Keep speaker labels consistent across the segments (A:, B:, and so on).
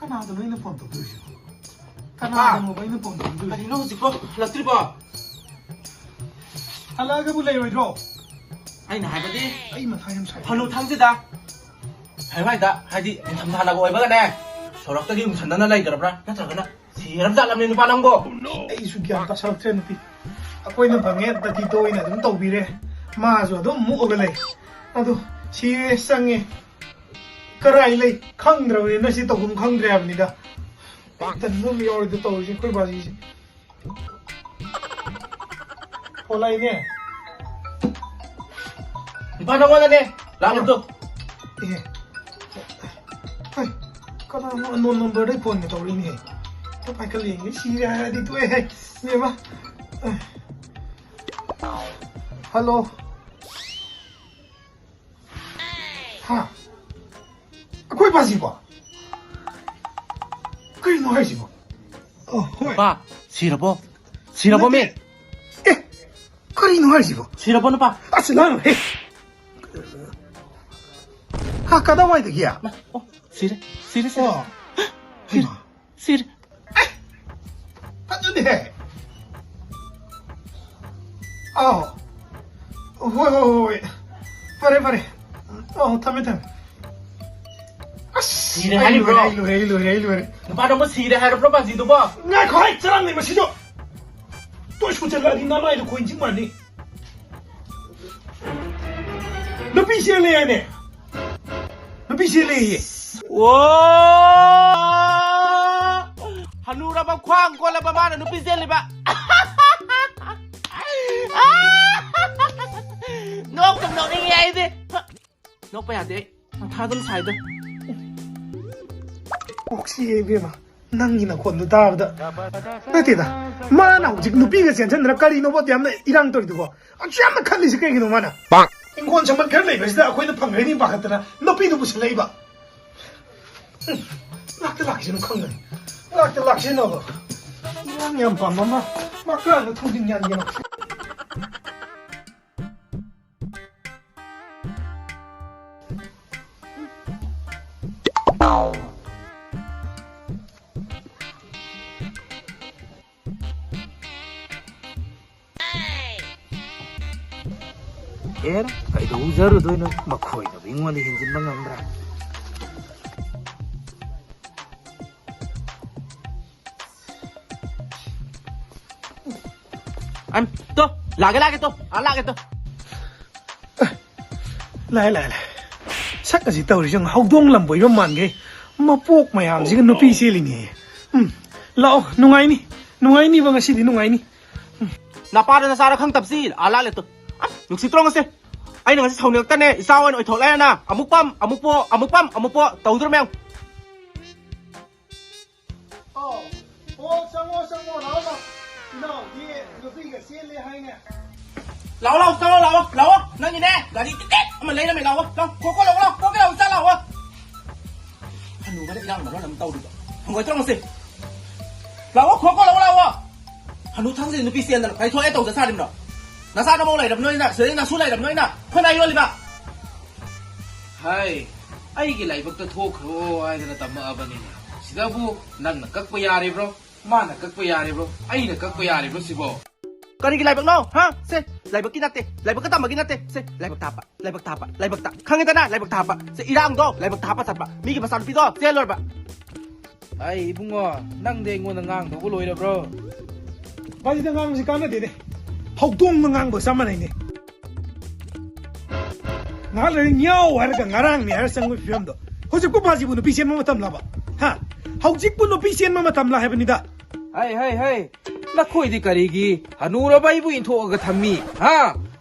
A: ꯀꯅꯥꯗ ꯅꯣꯏꯅ ꯐꯣꯟ ꯇꯧꯗꯣꯏꯁꯤꯕꯣ ꯀꯅꯥꯗ ꯃꯣꯕꯥꯏꯜꯅ ꯐꯣꯟ ꯇꯧꯗꯣꯏꯁꯤꯕꯣ
B: ꯀꯔꯤꯅꯣ ꯍꯧꯖꯤꯛꯐꯥꯎ ꯍꯜꯂꯛꯇ꯭ꯔꯤꯕꯣ
A: ꯍꯜꯂꯛꯑꯒꯕꯨ ꯂꯩꯔꯣꯏꯗ꯭ꯔꯣ
B: ꯑꯩꯅ ꯍꯥꯏꯕꯗꯤ
A: ꯑꯩ ꯃꯊꯥ ꯌꯥꯝ ꯁꯥꯏ
B: ꯍꯅꯨ ꯊꯪꯁꯤꯗ ꯍꯥꯏꯗ ꯍꯥꯏꯗꯤ ꯅꯤꯡꯊꯝꯊꯥꯅꯒ ꯑꯣꯏꯕꯒꯅꯦ ꯁꯣꯔꯣꯛꯇꯒꯤ ꯌꯨꯡꯁꯟꯗꯅ ꯂꯩꯈ꯭ꯔꯕ꯭ꯔꯥ ꯅꯠꯇ꯭ꯔꯒꯅ ꯁꯤꯔꯕ ꯖꯥꯠꯂꯝꯅꯤ ꯅꯨꯄꯥ ꯅꯪꯕꯣ
A: ꯑꯩꯁꯨ ꯒ꯭ꯌꯥꯟ ꯇꯥꯁꯜꯂꯛꯇ꯭ꯔꯦ ꯅꯨꯄꯤ ꯑꯩꯈꯣꯏꯅ ꯐꯪꯉꯦ ꯇꯥꯇꯤ ꯇꯣꯏꯅ ꯑꯗꯨꯝ ꯇꯧꯕꯤꯔꯦ ꯃꯥꯁꯨ ꯑꯗꯨꯝ ꯃꯨꯛꯑꯒ ꯂꯩ ꯑꯗꯣ ꯁꯤꯔꯦ ꯆꯪꯉꯦ ꯀꯔꯥꯏ ꯂꯩ ꯈꯪꯗ꯭ꯔꯕꯅꯤꯅ ꯁꯤ ꯇꯧꯐꯝ ꯈꯪꯗ꯭ꯔꯦ ꯍꯥꯏꯕꯅꯤꯗ ꯇꯟꯕ ꯑꯃ ꯌꯥꯎꯔꯤꯗ ꯇꯧꯔꯤꯁꯦ ꯑꯩꯈꯣꯏ ꯕꯥꯖꯤꯁꯦ ꯊꯣꯛꯂꯛꯏꯅꯦ
B: ꯅꯨꯄꯥ ꯅꯪꯉꯣꯟꯗꯅꯦ ꯂꯥꯛꯂꯨꯗꯣ
A: ꯑꯦ ꯍꯩ ꯀꯅꯥꯅꯣ ꯑꯟꯅꯣꯟ ꯅꯝꯕꯔꯗꯩ ꯐꯣꯟꯒ ꯇꯧꯔꯛꯏꯅꯦ ꯄꯥꯏꯈꯠꯂ ꯌꯦꯡꯉꯦ ꯁꯤꯔꯦ ꯍꯥꯏꯔꯗꯤ ꯇꯣꯛꯑꯦ ꯏꯕꯦꯝꯃ ꯍꯜꯂꯣ ꯍꯥ ꯑꯩꯈꯣꯏ ꯕꯥꯖꯤꯕꯣ ꯀꯩꯅꯣ ꯍꯥꯏꯁꯤꯕꯣ ꯍꯣꯏ
B: ꯅꯨꯄꯥ ꯁꯤꯔꯕꯣ ꯁꯤꯔꯕꯣ ꯃꯤ
A: ꯑꯦ ꯀꯔꯤꯅꯣ ꯍꯥꯏꯁꯤꯕꯣ
B: ꯁꯤꯔꯕꯣ ꯅꯨꯄꯥ
A: ꯑꯁ ꯂꯥꯡꯉꯦ ꯍꯥ ꯀꯗꯥꯋꯥꯏꯗꯒꯤ
B: ꯑꯣ ꯁꯤꯔꯦ ꯁꯤꯔꯦ ꯁꯤꯔꯦ
A: ꯁꯤꯔꯦ
B: ꯁꯤꯔꯦ
A: ꯑꯗꯨꯅꯦ ꯑꯥꯎ ꯍꯣꯏ ꯍꯣꯏ ꯍꯣꯏ ꯐꯔꯦ ꯐꯔꯦ ꯊꯝꯃꯦ ꯊꯝꯃꯦ ꯑꯁ
B: ꯁꯤꯔꯦ ꯍꯥꯏꯔꯤꯕ꯭ꯔꯣ
A: ꯑꯩ ꯂꯣꯏꯔꯦ
B: ꯅꯨꯄꯥ ꯅꯪꯕꯨ ꯁꯤꯔꯦ ꯍꯥꯏꯔꯕ꯭ꯔꯣ ꯕꯥꯖꯤꯗꯨꯕꯣ
A: ꯉꯥꯏꯈꯣ ꯍꯥꯏ ꯆꯔꯥꯡꯅꯤ ꯃꯁꯤꯁꯨ ꯇꯣꯏ ꯁꯨꯆꯜꯂꯛꯑꯗꯤ ꯅꯃꯥꯏꯗꯣ ꯈꯣꯏ ꯆꯤꯡꯃꯥꯅꯤ ꯅꯨꯄꯤ ꯆꯦꯜꯂꯦ ꯍꯥꯏꯅꯦ ꯅꯨꯄꯤ ꯆꯦꯜꯂꯦꯌꯦ
B: ꯑꯣ ꯍꯅꯨꯔꯕ ꯈ꯭ꯋꯥꯡ ꯀꯣꯜꯂꯕ ꯃꯥꯅ ꯅꯨꯄꯤ ꯆꯦꯜꯂꯤꯕ ꯅꯣꯛꯇꯨꯝ ꯅꯣꯛꯅꯤꯡꯉꯦ ꯑꯩꯗꯤ ꯅꯣꯛꯄ ꯌꯥꯗꯦ ꯑꯩ ꯃꯊꯥ ꯑꯗꯨꯝ ꯁꯥꯏꯗ
A: ꯀꯣꯛꯁꯤ ꯏꯕꯦꯝꯃ ꯅꯪꯒꯤ ꯅꯈꯣꯟꯗꯣ ꯇꯥꯕꯗ ꯅꯠꯇꯦꯗ ꯃꯥꯅ ꯍꯧꯖꯤꯛ ꯅꯨꯄꯤꯒ ꯆꯦꯟꯁꯤꯟꯗꯅ ꯀꯔꯤꯅꯣꯕ ꯌꯥꯝꯅ ꯏꯔꯥꯡ ꯇꯧꯔꯤꯗꯨꯕꯣ ꯑꯁꯨ ꯌꯥꯝꯅ ꯈꯜꯂꯤꯁꯤ ꯀꯩꯒꯤꯅꯣ ꯃꯥꯅ ꯏꯪꯈꯣꯜ ꯁꯝꯕꯟ ꯈꯔ ꯂꯩꯕꯁꯤꯗ ꯑꯩꯈꯣꯏꯅ ꯐꯪꯒꯅꯤ ꯄꯥꯈꯠꯇꯅ ꯅꯨꯄꯤꯗꯨ ꯄꯨꯁꯤꯜꯂꯛꯏꯕ ꯂꯥꯛꯇ ꯂꯥꯛꯁꯤꯅꯨ ꯈꯪꯒꯅꯤ ꯂꯥꯛꯇ ꯂꯥꯛꯁꯤꯅꯕ ꯏꯔꯥꯡ ꯌꯥꯝ ꯄꯥꯝꯕ ꯃꯥ ꯀꯔꯥꯅ ꯊꯧꯖꯤꯟ ꯌꯥꯟꯒꯦꯅꯣ
B: ꯑꯦꯔ ꯀꯩꯗꯧꯖꯔꯨꯗꯣꯏꯅꯣ ꯃꯈꯣꯏꯅꯕꯨ ꯑꯩꯉꯣꯟꯗ ꯍꯦꯟꯖꯤꯟꯕ ꯉꯝꯗ꯭ꯔꯥ ꯇꯣ ꯂꯥꯛꯑꯒꯦ ꯇꯣ ꯂꯥꯛꯑꯒꯦ ꯇꯣ
A: ꯂꯥꯛꯑꯦ ꯁꯛ ꯑꯁꯤ ꯇꯧꯔꯤꯁꯦ ꯍꯧꯗꯣꯡ ꯂꯝꯕꯣꯏꯕ ꯃꯥꯟꯒꯦ ꯃꯄꯣꯛ ꯃꯌꯥꯝꯁꯤꯒ ꯅꯨꯄꯤ ꯆꯦꯜꯂꯤꯅꯦ ꯂꯥꯛꯑꯣ ꯅꯨꯡꯉꯥꯏꯅꯤꯕ ꯉꯁꯤꯗꯤ ꯅꯨꯡꯉꯥꯏꯅꯤ
B: ꯅꯄꯥꯗ ꯅꯆꯥꯔ ꯈꯪꯇꯕꯁꯤ ꯂꯥꯛꯂꯦ ꯇꯣ ꯅꯨꯡꯁꯤꯠꯇ꯭ꯔꯣ ꯉꯁꯤ ꯑꯩꯅ ꯉꯁꯤ ꯁꯥꯎꯅꯤꯡꯉꯛꯇꯅꯦ ꯏꯆꯥ ꯑꯣꯏꯅ ꯑꯣꯏꯊꯣꯛꯂꯛꯑꯦꯅ ꯑꯃꯨꯛ ꯄꯝ ꯑꯃꯨꯛ ꯄꯣ ꯑꯃꯨꯛ ꯄꯝ ꯑꯃꯨꯛ ꯄꯣ ꯇꯧꯗ꯭ꯔꯣ ꯃꯌꯥꯝ
A: ꯆꯪꯉꯣ ꯂꯥꯛꯑꯣ ꯏꯅꯥꯎꯗꯤ ꯅꯨꯄꯤꯒ ꯆꯦꯜꯂꯦ ꯍꯥꯏꯅꯦ
B: ꯂꯥꯛꯑꯣ ꯆꯪꯉꯣ ꯂꯥꯛꯑꯣ ꯅꯪꯒꯤꯅꯦ ꯒꯥꯔꯤ ꯇꯤꯀꯦꯠ ꯑꯃ ꯂꯩꯔꯝꯃꯦ ꯂꯥꯛꯑꯣ ꯈꯣꯀꯣ ꯂꯥꯛꯑꯣ ꯆꯥ ꯂꯥꯛꯑꯣ ꯍꯅꯨꯕꯗ ꯏꯔꯥꯡ ꯃꯔꯣꯟ ꯑꯃ ꯇꯧꯔꯤꯕ ꯍꯪꯒꯣꯏꯇ꯭ꯔꯣ ꯉꯁꯤ ꯂꯥꯛꯑꯣ ꯈꯣꯀꯣ ꯂꯥꯛꯑꯣ ꯍꯅꯨ ꯊꯪꯁꯤ ꯅꯨꯄꯤ ꯆꯦꯟꯗꯅ ꯀꯩꯊꯣꯛꯑꯦ ꯇꯧꯖ ꯁꯥꯔꯤꯕꯅꯣ ꯅꯆꯥ ꯅꯃꯧ ꯂꯩꯔꯕ ꯅꯣꯏꯅ ꯁꯤꯗꯩ ꯅꯁꯨ ꯂꯩꯔꯕ ꯅꯣꯏꯅ ꯑꯩꯈꯣꯏꯅ ꯌꯣꯜꯂꯤꯕ ꯍꯥꯏ ꯑꯩꯒꯤ ꯂꯥꯏꯕꯛꯇ ꯊꯣꯛꯈ꯭ꯔꯣ ꯍꯥꯏꯗꯅ ꯇꯝꯃꯛꯑꯕꯅꯤꯅꯦ ꯁꯤꯗꯕꯨ ꯅꯪꯅ ꯀꯛꯄ ꯌꯥꯔꯤꯕ꯭ꯔꯣ ꯃꯥꯅ ꯀꯛꯄ ꯌꯥꯔꯤꯕ꯭ꯔꯣ ꯑꯩꯅ ꯀꯛꯄ ꯌꯥꯔꯤꯕ꯭ꯔꯣ ꯁꯤꯕꯣ ꯀꯔꯤꯒꯤ ꯂꯥꯏꯕꯛꯅꯣ ꯁꯦ ꯂꯥꯏꯕꯛꯀꯤ ꯅꯠꯇꯦ ꯂꯥꯏꯕꯛꯀ ꯇꯝꯕꯒꯤ ꯅꯠꯇꯦ ꯁꯦ ꯂꯥꯏꯕꯛ ꯊꯥꯞꯄ ꯈꯪꯉꯦꯗꯅ ꯂꯥꯏꯕꯛ ꯊꯥꯞꯄ ꯁꯦ ꯏꯔꯥꯡꯗꯣ ꯂꯥꯏꯕꯛ ꯊꯥꯞꯄ ꯆꯠꯄ ꯃꯤꯒꯤ ꯃꯆꯥꯅꯨꯄꯤꯗꯣ ꯆꯦꯜꯂꯣꯏꯕ ꯑꯩ ꯏꯕꯨꯡꯉꯣ ꯅꯪꯗꯤ ꯑꯩꯉꯣꯟꯗ ꯉꯥꯡꯗꯧꯕ ꯂꯣꯏꯔꯕ꯭ꯔꯣ
A: ꯕꯥꯖꯤꯗ ꯉꯥꯡꯕꯁꯤ ꯀꯥꯟꯅꯗꯦꯅꯦ ꯍꯧꯗꯣꯡꯅ ꯉꯥꯡꯕ ꯆꯞ ꯃꯥꯟꯅꯩꯅꯦ ꯉꯥꯏꯍꯥꯛ ꯂꯩꯔ ꯉꯥꯎ ꯍꯥꯏꯔꯒ ꯉꯔꯥꯡꯅꯦ ꯍꯥꯏꯔ ꯆꯪꯕꯒꯤ ꯐꯤꯕꯝꯗꯣ ꯍꯧꯖꯤꯛꯄꯨ ꯕꯥꯖꯤꯕꯨ ꯅꯨꯄꯤ ꯆꯦꯟꯕ ꯃꯇꯝꯂꯕ ꯍꯧꯖꯤꯛꯄꯨ ꯅꯨꯄꯤ ꯆꯦꯟꯕ ꯃꯇꯝꯂ ꯍꯥꯏꯕꯅꯤꯗ
C: ꯍꯩ ꯅꯈꯣꯏꯗꯤ ꯀꯔꯤꯒꯤ ꯍꯅꯨꯔꯕ ꯑꯩꯕꯨ ꯏꯟꯊꯣꯛꯑꯒ ꯊꯝꯃꯤ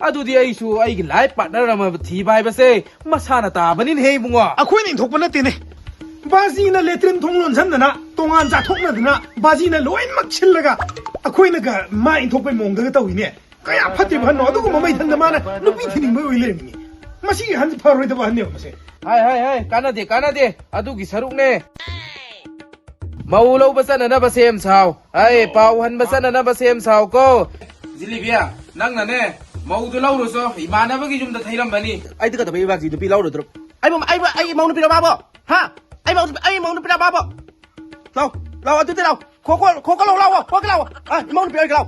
C: ꯑꯗꯨꯗꯤ ꯑꯩꯁꯨ ꯑꯩꯒꯤ ꯂꯥꯏꯐ ꯄꯥꯔꯠꯅꯔ ꯑꯃ ꯊꯤꯕ ꯍꯥꯏꯕꯁꯦ ꯃꯁꯥꯅ ꯇꯥꯕꯅꯤꯅꯦ ꯏꯕꯨꯡꯉꯣ
A: ꯑꯩꯈꯣꯏꯅ ꯏꯟꯊꯣꯛꯄ ꯅꯠꯇꯦꯅꯦ ꯕꯥꯖꯤꯅ ꯂꯦꯇ꯭ꯔꯤꯟ ꯊꯣꯡ ꯂꯣꯟꯁꯟꯗꯅ ꯇꯣꯉꯥꯟ ꯆꯥꯊꯣꯛꯅꯗꯅ ꯕꯥꯖꯤꯅ ꯂꯣꯏꯅꯃꯛ ꯁꯤꯜꯂꯒ ꯑꯩꯈꯣꯏꯅꯒ ꯃꯥ ꯏꯟꯊꯣꯛꯄꯩ ꯃꯑꯣꯡꯗꯒ ꯇꯧꯏꯅꯦ ꯀꯌꯥ ꯐꯠꯇ꯭ꯔꯤꯕ ꯍꯟꯅꯣ ꯑꯗꯨꯒꯨꯝꯕ ꯃꯩꯊꯟꯗ ꯃꯥꯅ ꯅꯨꯄꯤ ꯊꯤꯅꯤꯡꯕꯩ ꯑꯣꯏ ꯂꯩꯔꯝꯃꯤꯅꯤ ꯃꯁꯤꯒꯤ ꯍꯟꯁꯤ ꯐꯔꯣꯏꯗꯕ ꯍꯟꯅꯦꯕ ꯃꯁꯦ
C: ꯍꯥꯏ ꯀꯥꯟꯅꯗꯦ ꯑꯗꯨꯒꯤ ꯁꯔꯨꯛꯅꯦ ꯃꯧ ꯂꯧꯕ ꯆꯠꯅꯅꯕ ꯁꯦꯝ ꯁꯥꯎ ꯄꯥꯎ ꯍꯟꯕ ꯆꯠꯅꯅꯕ ꯁꯦꯝ ꯁꯥꯎ ꯀꯣ ꯖꯤꯂꯤꯕꯤꯌꯥ ꯅꯪꯅꯅꯦ ꯃꯧꯗꯨ ꯂꯧꯔꯨꯁꯣ ꯏꯃꯥꯟꯅꯕꯒꯤ ꯌꯨꯝꯗ ꯊꯩꯔꯝꯕꯅꯤ
B: ꯑꯩꯗꯤ ꯀꯩꯗꯧꯕꯩ ꯕꯥꯖꯤ ꯅꯨꯄꯤ ꯂꯧꯔꯨꯗ꯭ꯔꯣ ꯑꯩ ꯃꯧ ꯅꯨꯄꯤꯔ ꯃꯥꯕꯣ ꯑꯩ ꯃꯧ ꯅꯨꯄꯤꯔ ꯃꯥꯕꯣ เราเอาตัวเราโคก็เราอ่ะโคก็เราอ่ะมองเปลี่ยนเรา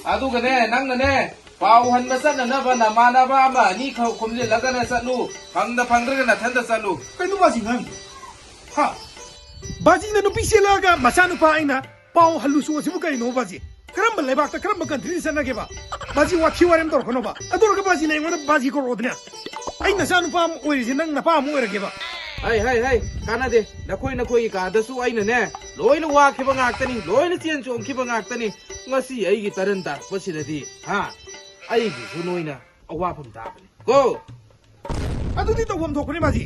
C: aduga ne nang ne pau han ma san na ba na ma na ba ma ni khau khum le la ga na sa lu phang da phang ra na than da sa lu
A: เป็นนุ่มบาจีงั้นฮะบาจีนั่นนุ่มพิเศษละกันมาชานุปาอินะเป่าฮัลลุชัวสิบุกันนุ่มบาจีครัมบัลเลยบักตะครัมบักันทรีสันนะเก็บะบาจีว่าคิวอาร์เอ็มตัวคนบ่อะตัวก็บาจีเลยมันบาจีก็รอดเนี่ยไอ้น่ะชานุปามโอ้ยสินังน่ะปามโอ้ยเก็บะ
C: hai kana de na khoi ka da su ai na ne loi lu wa ki ba ngak tani loi na chen chom ki ba ngak tani ngasi ai gi taran ta pa si di ha ai gi su noi na awa phum ta ba go
A: อะตัวที่ตัวผมถูกคนนี้บาจี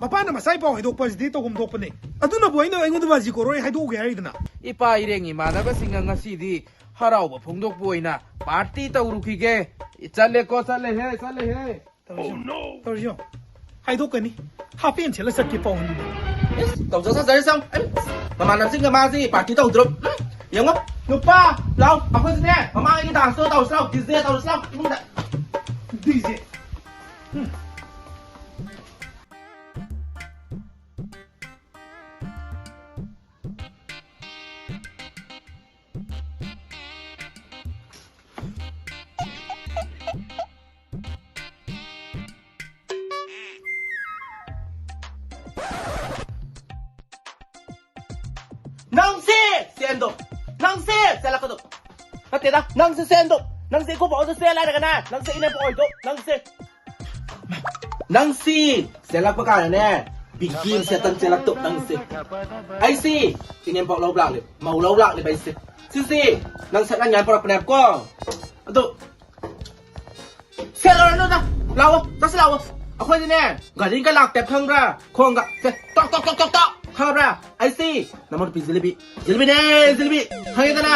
A: มาป้าน่ะมาใส่เป่าให้ถูกบาจีที่ตัวผมถูกคนนี้อะตัวน่ะบ่อยน่ะไอ้คนที่บาจีก็รอให้ถูกแก่อะไรนะ
C: ipa ireng i mana ba singa ngasi di harau ba phongdok boina party ta uruki ge chale he
A: ตัวนี้ให้ถูกกันนี่ฮาเปลี่ยนเฉลยสักกี่เป่านี่
B: tổng số giấy xong mà làm sinh mà gì bà ký tàu được hiểu không ngục ba lâu học hơn thế mà mang cái thằng sơ tàu sau thì dê tàu sau không đấy
A: ดีสิ
B: 낭시 샌도 낭시 셀라코도 맞대다 낭시 샌도 낭시 고 보도 셀라라가나 낭시 이네 보이도 낭시 셀라코가네 빅김 세탄 셀라토 낭시 아이시 이네 보 lâu lạc màu lâu lạc bay si si 낭시 난 얀 보라 보내 거 또 셀라노다 라워 다시 라워 아코이 네 가진 가 lạc đẹp hơn ra không gặp tócเข้าraไอซี่น้ำมันปีจิลิบิเน่จิลิบิเฮ้ยกันนะ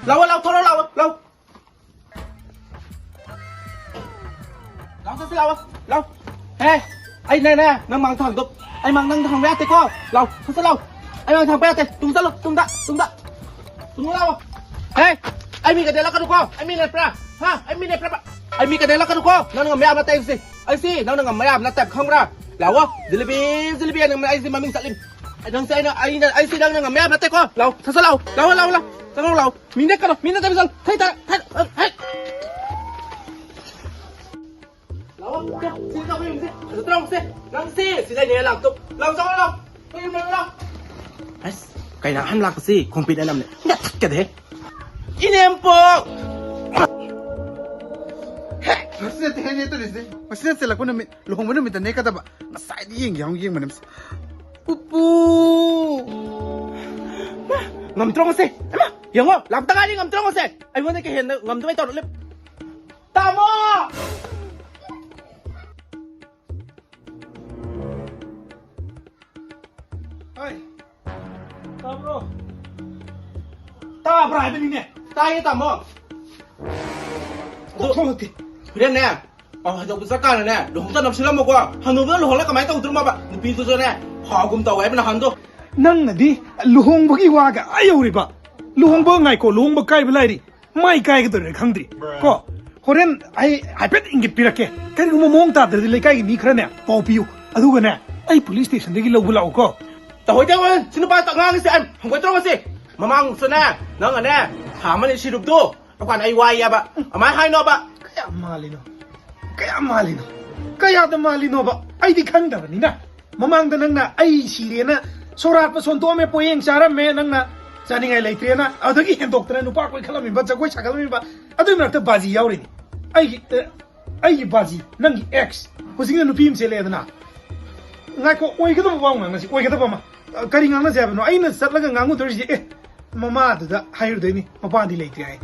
B: เราโทรเราเฮ้ยไอ้แน่นั่งมังทางตุกไอ้มังนั่งทางแวะเตะก็เราไอ้มังทางแวะเตะตุ้งตะเราเฮ้ยไอ้มีกระเด็นแล้วกันทุกคนไอ้มีเน็ตปะฮะไอ้มีเน็ตปะไอ้มีกระเด็นแล้วกันทุกคนนั่งไม่อาบน้ำเต็มสิไอ้ซี่นั่งไม่อาบน้ำเต็มข้างraเราวะจิลิบินั่งไอ้ซี่มามิงสัลิมไอ้ดังเซ่นะไอ้ซีดังแม่มาเตะก็เราทัศเรามีเน็ตกันมีเน็ตกันเฮ้ยเราซีเราไม่มีสิตรงสิดังซีได้เนี่ยหลังตุกเราไม่มีเราไอ้ไก่หน้าหันหลังสิคงปิดไอ้ลำเนี่ยเนี่ยทักกันเด้อีเนมปอก
A: Masih ada itu di sini. Masih ada selaku nama lohong mana minta neka tapi masih ada yang mana.
B: Pupu ngầm trong xe hiểu không làm tăng ai đi ngầm trong xe anh muốn thấy cái hiền ngầm trong mấy tàu lên tao mò
A: Hey, bro. Tao apa ini nih?
B: tay tao mò
A: Thôi thì.
B: Đến nè đâu có cái này nè đồ không tao nằm xí lắm mà qua hàng nụ nữa đồ không lấy cái máy tàu từ mà bạn đi từ từ nè họ cùng tàu ấy bên là hàng thôi
A: Nang na di luhong bagi waga ayaw riba. Luhong ba ngai ko luhong ba kai belai di. Mai kai gitu re khang di. Ko horen ai pet ingit pirake. Kan mo mong ta de le kai ni khra ne. Pau piu. Adu ga ne. Ai police station de gi lo bulau ko.
B: tàu hồi đâu ơi xin ba tặng ngang cái xe không có trông cái gì mà mang sơn nè nó ở nè thả mà đi xì đục tu nó còn ai quay à bạn ở máy hai nó bạn
A: Kaya malino ba. Ai di khang da ni na. Mamang da nang na ai sire na. Sorat pa son to me poyeng saram me nang na. Jani ngai leitre na. Adagi hen doctor nu pa koi khalami ba jagoi sakalami ba. Adu na ta baji yauri ni. Ai baji nang ex. Hosing nu pim se le da na. Ngai ko oi ga da ba ngang si oi ga da ba ma. Kari ngang na ja ba no ai na sat la ga ngang u tori ji mama da hair de ni mapa di leitre ai.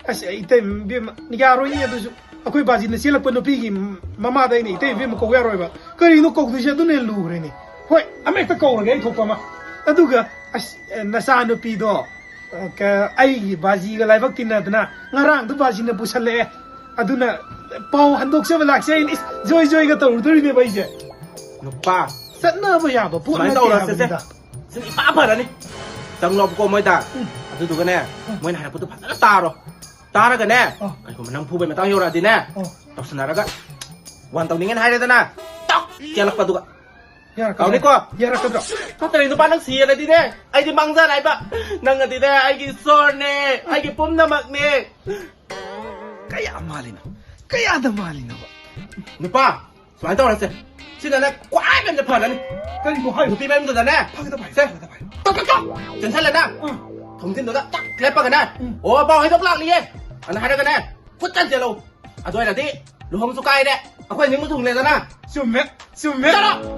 A: As ai te bi ni ga roi ni adu akwai baji na sila pa no pigi mama da ni te bi mo ko ga roi ba. Kari no ko du ja du ne lu re ni. Hoi, ame ta ko ga ko pa ma. Aduga nasa no pi do ka ai baji ga lai bak tin na dana ngarang du baji na busale aduna pau handok se balak se is joy ga tor dur ne bai je
B: pa
A: sat na ba ya ba pu
B: máy
A: na
B: tàu là
A: ta
B: xe xin ba phải đấy tầng lọc cô mới ta tôi tụi cái nè mới này là tôi phải ta ra cái nè cái của mình đang phu bên mà tao hiểu là gì nè tao xin ra cái hoàn tàu này ngay hai đây ta nè tóc che lắc vào tụi
C: เอานี่ก็
A: 야라카드라.
C: ถ้าแต่ในบ้านนักเสียอะไรดีเด้ไอ้ที่มังซะไหนปะนั่งกันดีเด้ไอ้กี่โซนเน่ไอ้กี่ปุ่มน้ำมันเน่
A: Kaya malina. Kaya da malina ba.
C: หนูป้าสมัยต้องอะไรเสียชื่อนั่นแหละกว้ายเป็นจะผ่านแล้วนี่
A: Kani ko
C: ห
A: hayo.
C: นูตีแม่มึงตัวนั้นแน่
A: Pagda ba?
C: เซ่ต๊อกต๊อกต๊อกจนท่านเลยนะผมทิ้งตัวนั้นตักเล็บปะกันนะโอ้บอกให้ต้องลากเลยอันนั้นให้ได้กันแน่พุทธจันเจโลอ่ะตัวไหนที่หลวงสุกายเนี่ยเอาคนยังมึงถุงเลยนะ
A: Summe.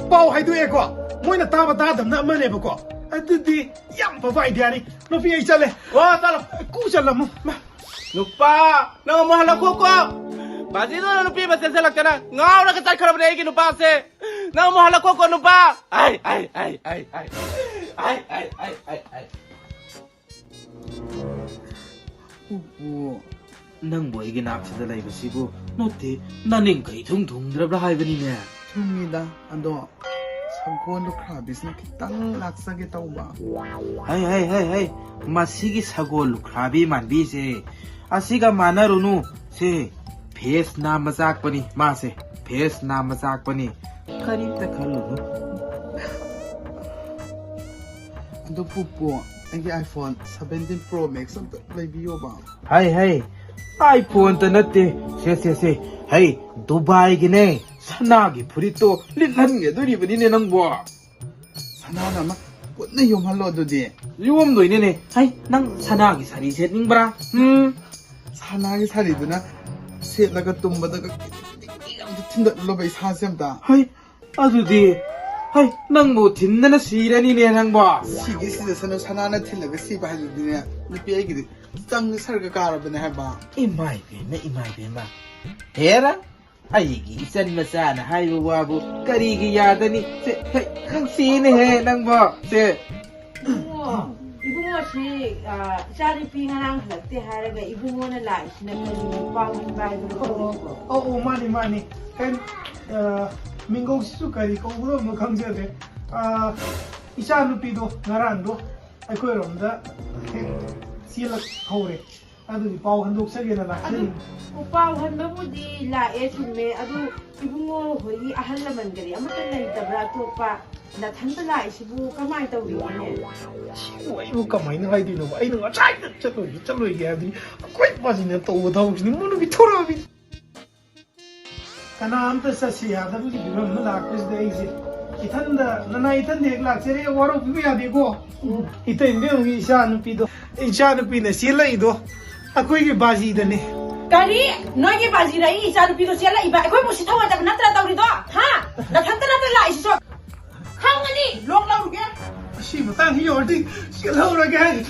A: Pau hay du eko. Moina taba ta dam na mane ba ko. Adudi yam pa vai diani. No fi ai chale.
C: โอ้ตลก
A: Ku chala mo. Ma.
C: หนูป้าน้องมอลคุกก็บาดนี้น้องพี่มาเซ็นเซลักกันนะเงาแล้วก็ตัดคาราบเนกิหนูป้าเซ่น้องมอลคุกก็หนูป้าไอ้นั่งบ่อยกันนับสิได้ไปสิบุโน้ตที่นั่นเองไก่ทุ่งรับได้เป็นยังไง
D: 퉁이다 안도 상권도 크라비스는 땅 낙사게 따오바
C: เฮ้ยมาสิกิสกุลคราบีมันบีเซ่อาสิกามานารุนูเซ่เพสนามาจากปนี่มาเซ่เพสนามาจากปนี่คาริตะคารุนู
D: 안도 뿌뿌 애기 아이폰 17 프로 맥스 레비오바
C: เฮ้ยไอโฟนตัวนั้นเต้เซ่เฮ้ยดูไบกินเน่สนากิพริโตลิ้นหันเงยตัวนี้เป็นนี่นังบัว
D: 사나나마 꽃내 용할로도디
C: รวมหน่วยเนี่ยเฮ้ยนั่งสนากิสารีเซ็ตนิ่งบรา
D: 사나기 살이드나 셋라가 똥바다가 이감도 틴다 로베이 사셈다
C: เฮ้ยอะดูดิเฮ้ยนั่งโมทินนั่นนะสีแล้วนี่เนี่ยนังบัว
D: 시기 시대서는 사나나 틸라가 씨바 해주디네 느끼 애기들 짱 살가 가라보네 해봐
C: อีไม่เป็นมาเฮ้ยนะไอ้กี่เส้นมาซานะให้บัวบุกะรีกิยาตานี่เซ่เฮ้ยนั่งสีนี่เฮ้นังบัวเซ่
E: 이붕어 씨, 짜리 빙하랑 할때 하래가 이붕어는 라이스는 빵은 바이브로
A: mani. Kan mingo su kari ko buro mo khangje de. Isa nu pi do ngaran do. Ai ko rom da. Sila khore. Adu ni pau han dok sa ge na la.
E: 오빠 한번부디 라에 준매 아주 이붕어 거의 아할라만 그리 아무튼 있다브라 또 오빠 나 단다 라이시부 가만히 떠오르네
A: Wai mo kamai na hai di no. Ai no chai chalo ge adi. Koi pa sin to da ni mo no bi thora bi. Kana am ta sa si ya da bi bi no la kris de ise. Ithan da na ithan de la chere waro bi ya de go. Ita inde ngi sha nu pi do. Sha nu pi ne sila i do. Akoi ge baji da ne.
E: 까리 너에게 바지라이 이자루비도 셀라 이바 거의 뭐 시타와자 나트라 따우리도 하 나탄다 라이시죠 강은이 롱라우게
A: She was thank you, Sila, again.